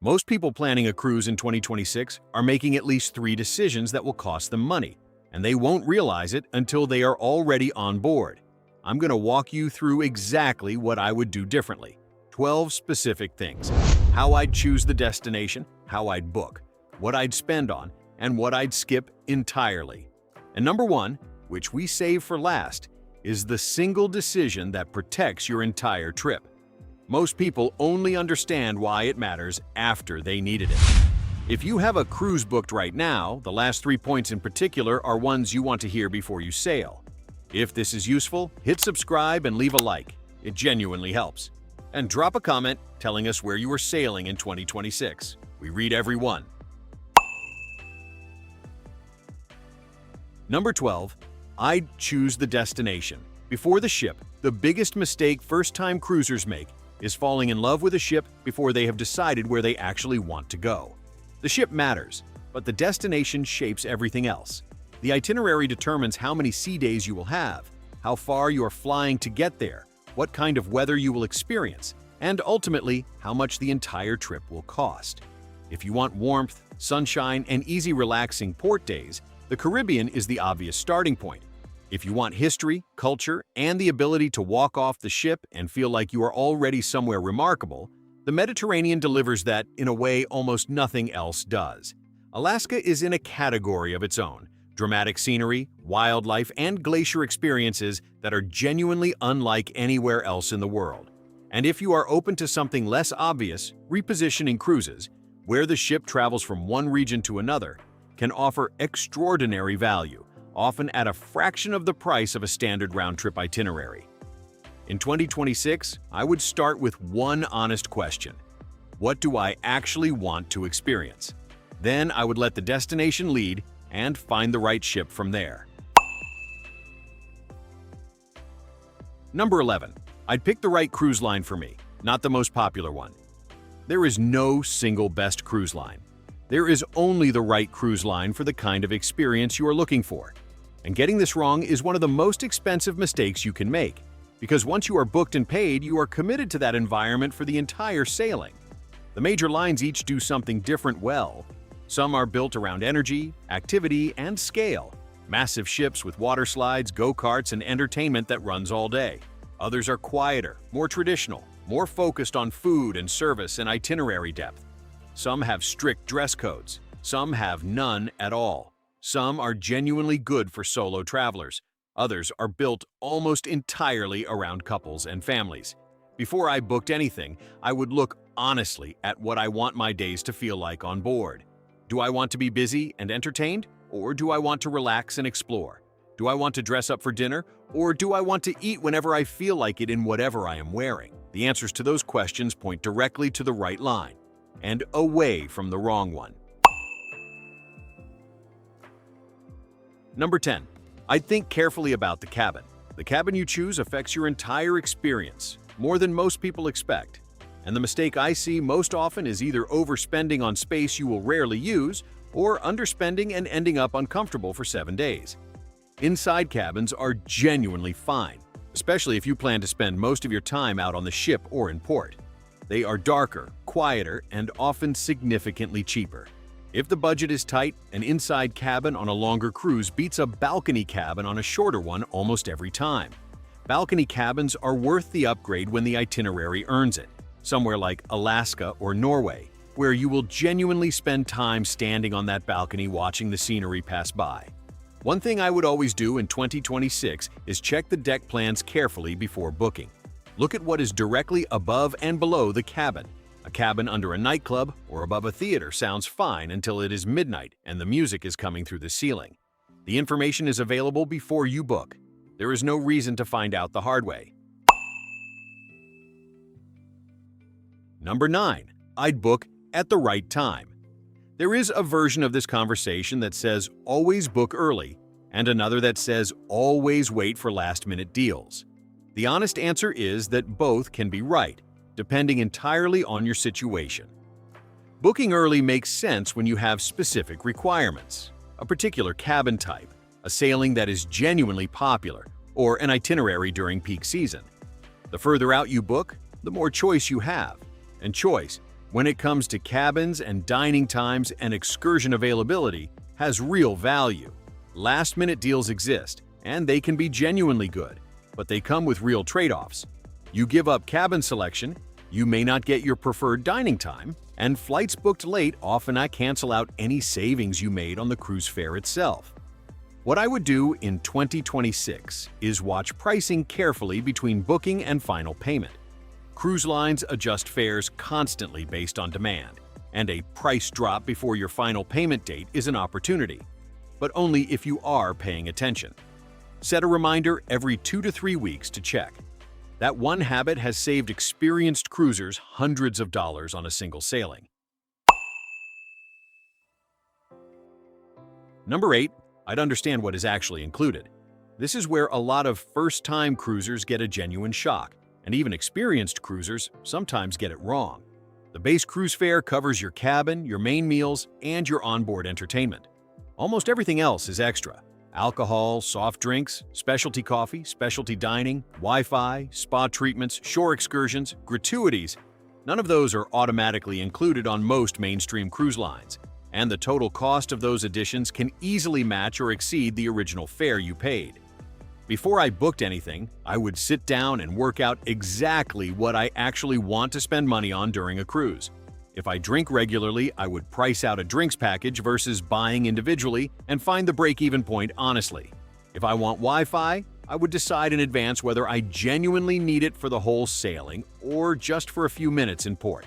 Most people planning a cruise in 2026 are making at least 3 decisions that will cost them money, and they won't realize it until they are already on board. I'm going to walk you through exactly what I would do differently. 12 specific things. How I'd choose the destination, how I'd book, what I'd spend on, and what I'd skip entirely. And number 1, which we save for last, is the single decision that protects your entire trip. Most people only understand why it matters after they needed it. If you have a cruise booked right now, the last 3 points in particular are ones you want to hear before you sail. If this is useful, hit subscribe and leave a like. It genuinely helps. And drop a comment telling us where you are sailing in 2026. We read every one. Number 12, I'd choose the destination. Before the ship, the biggest mistake first-time cruisers make is falling in love with a ship before they have decided where they actually want to go. The ship matters, but the destination shapes everything else. The itinerary determines how many sea days you will have, how far you are flying to get there, what kind of weather you will experience, and ultimately, how much the entire trip will cost. If you want warmth, sunshine, and easy relaxing port days, the Caribbean is the obvious starting point. If you want history, culture, and the ability to walk off the ship and feel like you are already somewhere remarkable, the Mediterranean delivers that in a way almost nothing else does. Alaska is in a category of its own. Dramatic scenery, wildlife, and glacier experiences that are genuinely unlike anywhere else in the world. And if you are open to something less obvious, repositioning cruises, where the ship travels from one region to another, can offer extraordinary value, often at a fraction of the price of a standard round-trip itinerary. In 2026, I would start with one honest question. What do I actually want to experience? Then I would let the destination lead and find the right ship from there. Number 11. I'd pick the right cruise line for me, not the most popular one. There is no single best cruise line. There is only the right cruise line for the kind of experience you are looking for. And getting this wrong is one of the most expensive mistakes you can make, because once you are booked and paid, you are committed to that environment for the entire sailing. The major lines each do something different well. Some are built around energy, activity, and scale. Massive ships with water slides, go-karts, and entertainment that runs all day. Others are quieter, more traditional, more focused on food and service and itinerary depth. Some have strict dress codes. Some have none at all. Some are genuinely good for solo travelers. Others are built almost entirely around couples and families. Before I booked anything, I would look honestly at what I want my days to feel like on board. Do I want to be busy and entertained, or do I want to relax and explore? Do I want to dress up for dinner, or do I want to eat whenever I feel like it in whatever I am wearing? The answers to those questions point directly to the right line, and away from the wrong one. Number 10. I'd think carefully about the cabin. The cabin you choose affects your entire experience, more than most people expect. And the mistake I see most often is either overspending on space you will rarely use, or underspending and ending up uncomfortable for 7 days. Inside cabins are genuinely fine, especially if you plan to spend most of your time out on the ship or in port. They are darker, quieter, and often significantly cheaper. If the budget is tight, an inside cabin on a longer cruise beats a balcony cabin on a shorter one almost every time. Balcony cabins are worth the upgrade when the itinerary earns it, somewhere like Alaska or Norway, where you will genuinely spend time standing on that balcony watching the scenery pass by. One thing I would always do in 2026 is check the deck plans carefully before booking. Look at what is directly above and below the cabin. A cabin under a nightclub or above a theater sounds fine until it is midnight and the music is coming through the ceiling. The information is available before you book. There is no reason to find out the hard way. Number 9. I'd book at the right time. There is a version of this conversation that says always book early and another that says always wait for last-minute deals. The honest answer is that both can be right, depending entirely on your situation. Booking early makes sense when you have specific requirements, a particular cabin type, a sailing that is genuinely popular, or an itinerary during peak season. The further out you book, the more choice you have, and choice when it comes to cabins and dining times, and excursion availability has real value. Last-minute deals exist, and they can be genuinely good, but they come with real trade-offs. You give up cabin selection, you may not get your preferred dining time, and flights booked late often cancel out any savings you made on the cruise fare itself. What I would do in 2026 is watch pricing carefully between booking and final payment. Cruise lines adjust fares constantly based on demand, and a price drop before your final payment date is an opportunity, but only if you are paying attention. Set a reminder every 2 to 3 weeks to check. That one habit has saved experienced cruisers hundreds of dollars on a single sailing. Number 8. I'd understand what is actually included. This is where a lot of first-time cruisers get a genuine shock, and even experienced cruisers sometimes get it wrong. The base cruise fare covers your cabin, your main meals, and your onboard entertainment. Almost everything else is extra. Alcohol, soft drinks, specialty coffee, specialty dining, Wi-Fi, spa treatments, shore excursions, gratuities. None of those are automatically included on most mainstream cruise lines, and the total cost of those additions can easily match or exceed the original fare you paid. Before I booked anything, I would sit down and work out exactly what I actually want to spend money on during a cruise. If I drink regularly, I would price out a drinks package versus buying individually and find the break-even point honestly. If I want Wi-Fi, I would decide in advance whether I genuinely need it for the whole sailing or just for a few minutes in port.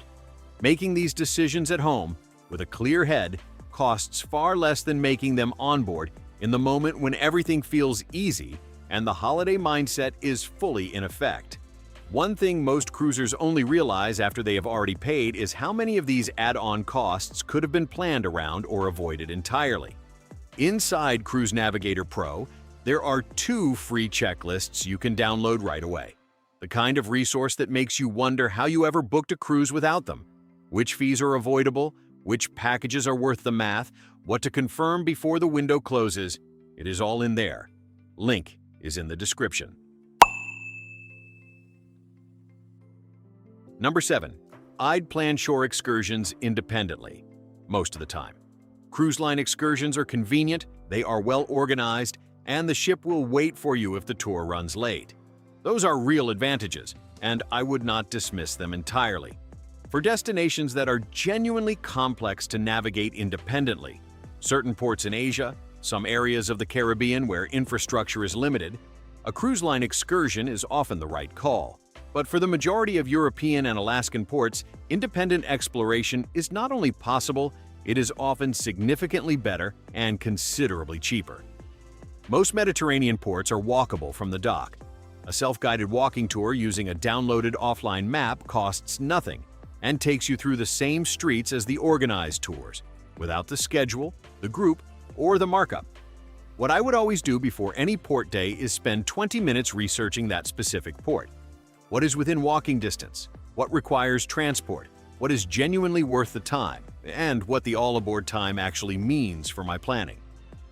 Making these decisions at home with a clear head costs far less than making them on board in the moment when everything feels easy and the holiday mindset is fully in effect. One thing most cruisers only realize after they have already paid is how many of these add-on costs could have been planned around or avoided entirely. Inside Cruise Navigator Pro, there are 2 free checklists you can download right away. The kind of resource that makes you wonder how you ever booked a cruise without them, which fees are avoidable, which packages are worth the math, what to confirm before the window closes. It is all in there. Link is in the description. Number 7. I'd plan shore excursions independently, most of the time. Cruise line excursions are convenient, they are well organized, and the ship will wait for you if the tour runs late. Those are real advantages, and I would not dismiss them entirely. For destinations that are genuinely complex to navigate independently, certain ports in Asia, some areas of the Caribbean where infrastructure is limited, a cruise line excursion is often the right call. But for the majority of European and Alaskan ports, independent exploration is not only possible, it is often significantly better and considerably cheaper. Most Mediterranean ports are walkable from the dock. A self-guided walking tour using a downloaded offline map costs nothing and takes you through the same streets as the organized tours, without the schedule, the group, or the markup. What I would always do before any port day is spend 20 minutes researching that specific port. What is within walking distance? What requires transport? What is genuinely worth the time? And what the all-aboard time actually means for my planning.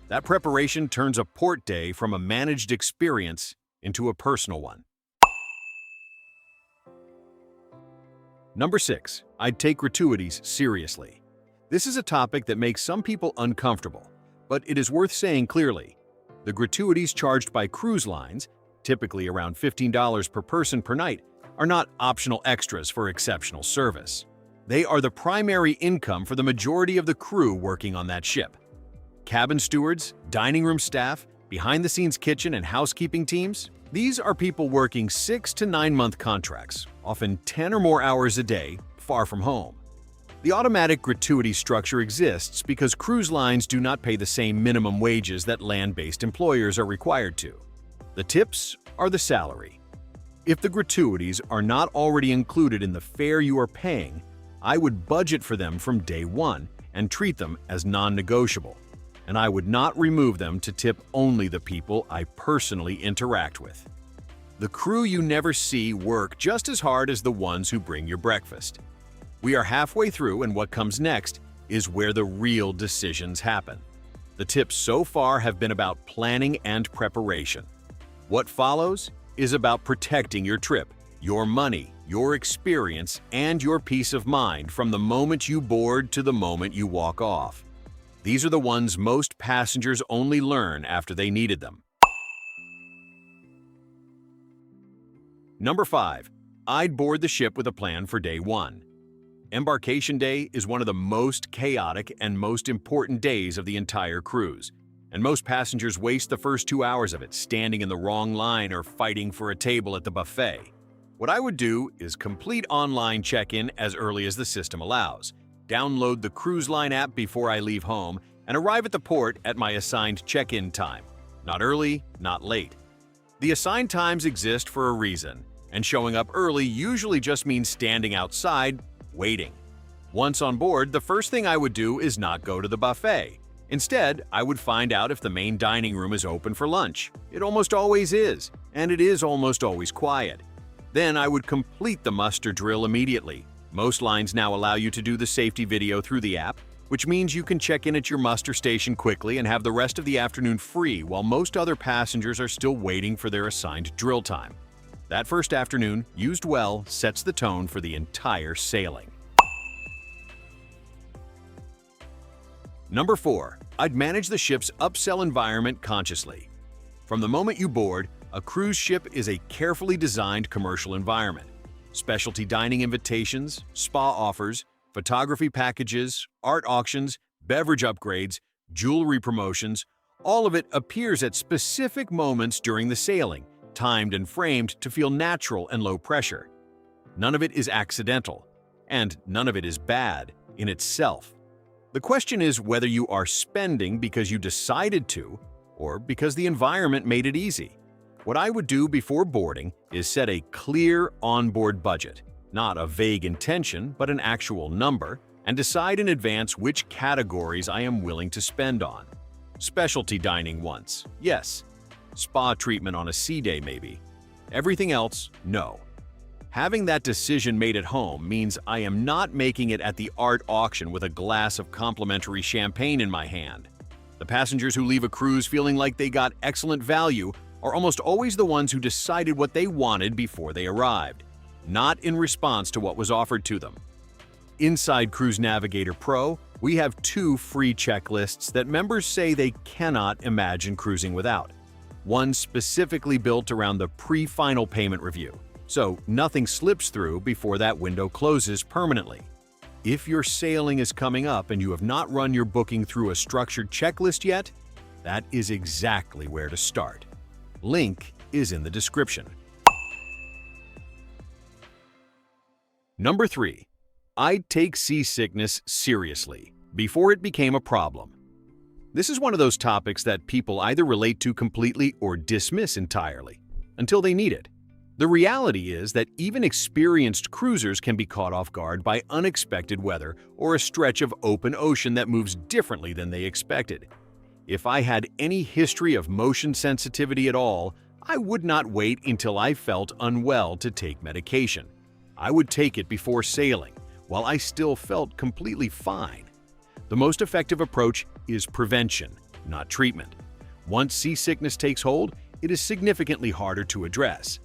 That preparation turns a port day from a managed experience into a personal one. Number 6. I'd take gratuities seriously. This is a topic that makes some people uncomfortable, but it is worth saying clearly. The gratuities charged by cruise lines, typically around $15 per person per night, are not optional extras for exceptional service. They are the primary income for the majority of the crew working on that ship. Cabin stewards, dining room staff, behind-the-scenes kitchen and housekeeping teams, these are people working 6 to 9-month contracts, often 10 or more hours a day, far from home. The automatic gratuity structure exists because cruise lines do not pay the same minimum wages that land-based employers are required to. The tips are the salary. If the gratuities are not already included in the fare you are paying, I would budget for them from day one and treat them as non-negotiable, and I would not remove them to tip only the people I personally interact with. The crew you never see work just as hard as the ones who bring your breakfast. We are halfway through, and what comes next is where the real decisions happen. The tips so far have been about planning and preparation. What follows is about protecting your trip Your money, your experience, and your peace of mind from the moment you board to the moment you walk off. These are the ones most passengers only learn after they needed them. Number 5. I'd board the ship with a plan for day 1. Embarkation day is one of the most chaotic and most important days of the entire cruise, and most passengers waste the first 2 hours of it standing in the wrong line or fighting for a table at the buffet. What I would do is complete online check-in as early as the system allows, download the cruise line app before I leave home, and arrive at the port at my assigned check-in time. Not early, not late. The assigned times exist for a reason, and showing up early usually just means standing outside, waiting. Once on board, the first thing I would do is not go to the buffet. Instead, I would find out if the main dining room is open for lunch. It almost always is, and it is almost always quiet. Then I would complete the muster drill immediately. Most lines now allow you to do the safety video through the app, which means you can check in at your muster station quickly and have the rest of the afternoon free while most other passengers are still waiting for their assigned drill time. That first afternoon, used well, sets the tone for the entire sailing. Number 4. I'd manage the ship's upsell environment consciously. From the moment you board, a cruise ship is a carefully designed commercial environment. Specialty dining invitations, spa offers, photography packages, art auctions, beverage upgrades, jewelry promotions, all of it appears at specific moments during the sailing, timed and framed to feel natural and low pressure. None of it is accidental, and none of it is bad in itself. The question is whether you are spending because you decided to, or because the environment made it easy. What I would do before boarding is set a clear onboard budget, not a vague intention, but an actual number, and decide in advance which categories I am willing to spend on. Specialty dining once, yes. Spa treatment on a sea day maybe. Everything else, no. Having that decision made at home means I am not making it at the art auction with a glass of complimentary champagne in my hand. The passengers who leave a cruise feeling like they got excellent value are almost always the ones who decided what they wanted before they arrived, not in response to what was offered to them. Inside Cruise Navigator Pro, we have 2 free checklists that members say they cannot imagine cruising without. One specifically built around the pre-final payment review, so nothing slips through before that window closes permanently. If your sailing is coming up and you have not run your booking through a structured checklist yet, that is exactly where to start. Link is in the description. Number 3. I'd take seasickness seriously before it became a problem. This is one of those topics that people either relate to completely or dismiss entirely, until they need it. The reality is that even experienced cruisers can be caught off guard by unexpected weather or a stretch of open ocean that moves differently than they expected. If I had any history of motion sensitivity at all, I would not wait until I felt unwell to take medication. I would take it before sailing, while I still felt completely fine. The most effective approach is prevention, not treatment. Once seasickness takes hold, it is significantly harder to address.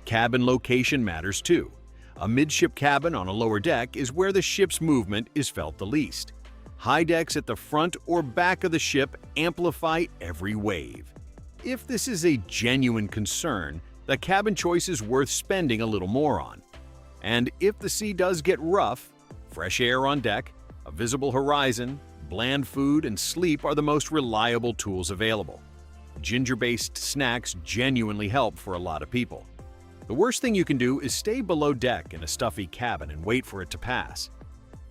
Cabin location matters too. A midship cabin on a lower deck is where the ship's movement is felt the least. High decks at the front or back of the ship amplify every wave. If this is a genuine concern, the cabin choice is worth spending a little more on. And if the sea does get rough, fresh air on deck, a visible horizon, bland food, and sleep are the most reliable tools available. Ginger-based snacks genuinely help for a lot of people. The worst thing you can do is stay below deck in a stuffy cabin and wait for it to pass.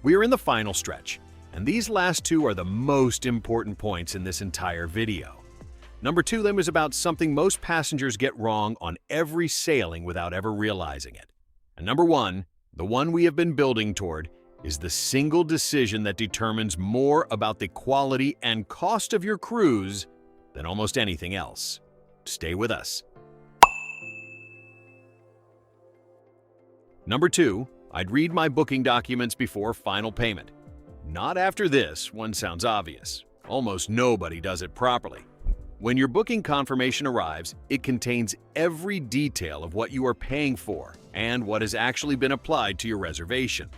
We are in the final stretch, and these last 2 are the most important points in this entire video. Number 2 then is about something most passengers get wrong on every sailing without ever realizing it. And number 1, the one we have been building toward, is the single decision that determines more about the quality and cost of your cruise than almost anything else. Stay with us. Number 2, I'd read my booking documents before final payment. Not after this, one sounds obvious. Almost nobody does it properly. When your booking confirmation arrives, it contains every detail of what you are paying for and what has actually been applied to your reservation.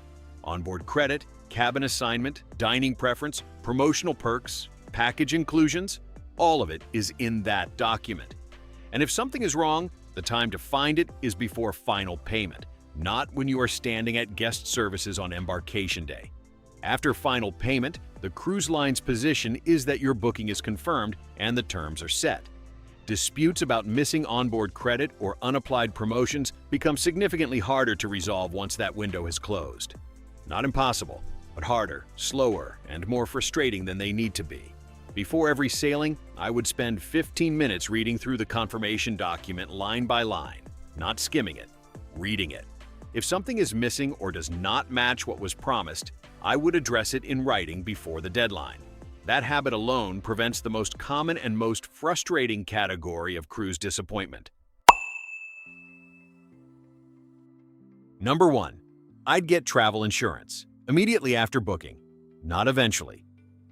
Onboard credit, cabin assignment, dining preference, promotional perks, package inclusions, all of it is in that document. And if something is wrong, the time to find it is before final payment, not when you are standing at guest services on embarkation day. After final payment, the cruise line's position is that your booking is confirmed and the terms are set. Disputes about missing onboard credit or unapplied promotions become significantly harder to resolve once that window has closed. Not impossible, but harder, slower, and more frustrating than they need to be. Before every sailing, I would spend 15 minutes reading through the confirmation document line by line, not skimming it, reading it. If something is missing or does not match what was promised, I would address it in writing before the deadline. That habit alone prevents the most common and most frustrating category of cruise disappointment. Number 1. I'd get travel insurance immediately after booking, not eventually.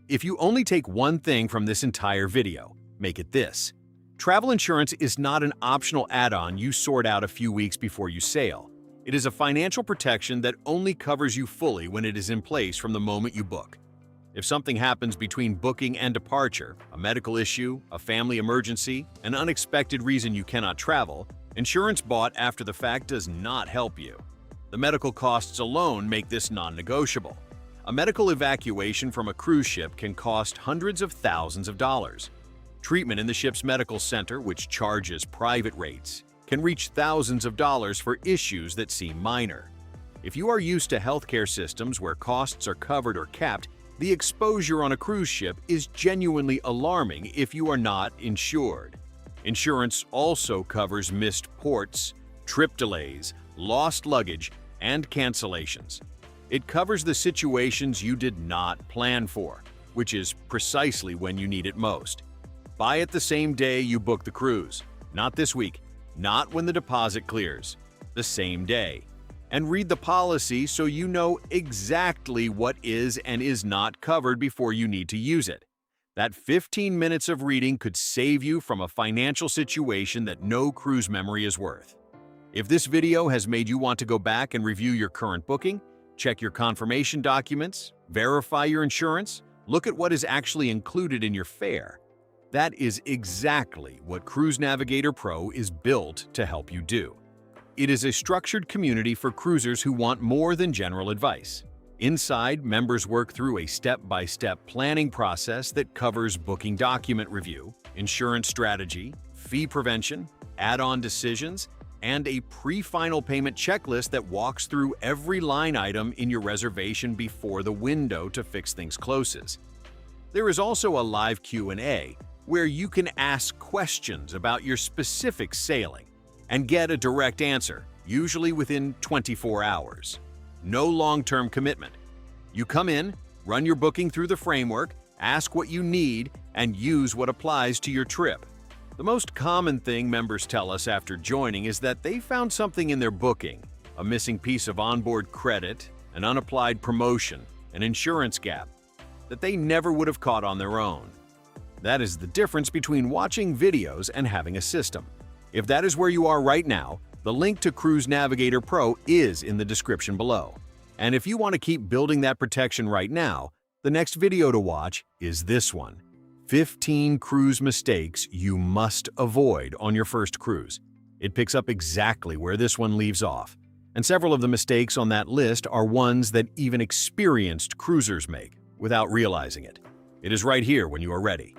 If you only take one thing from this entire video, make it this. Travel insurance is not an optional add-on you sort out a few weeks before you sail. It is a financial protection that only covers you fully when it is in place from the moment you book. If something happens between booking and departure, a medical issue, a family emergency, an unexpected reason you cannot travel, insurance bought after the fact does not help you. The medical costs alone make this non-negotiable. A medical evacuation from a cruise ship can cost hundreds of thousands of dollars. Treatment in the ship's medical center, which charges private rates, can reach thousands of dollars for issues that seem minor. If you are used to healthcare systems where costs are covered or capped, the exposure on a cruise ship is genuinely alarming if you are not insured. Insurance also covers missed ports, trip delays, lost luggage, and cancellations. It covers the situations you did not plan for, which is precisely when you need it most. Buy it the same day you book the cruise, not this week, not when the deposit clears, the same day. And read the policy so you know exactly what is and is not covered before you need to use it. That 15 minutes of reading could save you from a financial situation that no cruise memory is worth. If this video has made you want to go back and review your current booking, check your confirmation documents, verify your insurance, look at what is actually included in your fare. That is exactly what Cruise Navigator Pro is built to help you do. It is a structured community for cruisers who want more than general advice. Inside, members work through a step-by-step planning process that covers booking document review, insurance strategy, fee prevention, add-on decisions, and a pre-final payment checklist that walks through every line item in your reservation before the window to fix things closes. There is also a live Q&A where you can ask questions about your specific sailing and get a direct answer, usually within 24 hours. No long-term commitment. You come in, run your booking through the framework, ask what you need, and use what applies to your trip. The most common thing members tell us after joining is that they found something in their booking, a missing piece of onboard credit, an unapplied promotion, an insurance gap, that they never would have caught on their own. That is the difference between watching videos and having a system. If that is where you are right now, the link to Cruise Navigator Pro is in the description below. And if you want to keep building that protection right now, the next video to watch is this one: 15 cruise mistakes you must avoid on your first cruise. It picks up exactly where this one leaves off. And several of the mistakes on that list are ones that even experienced cruisers make without realizing it. It is right here when you are ready.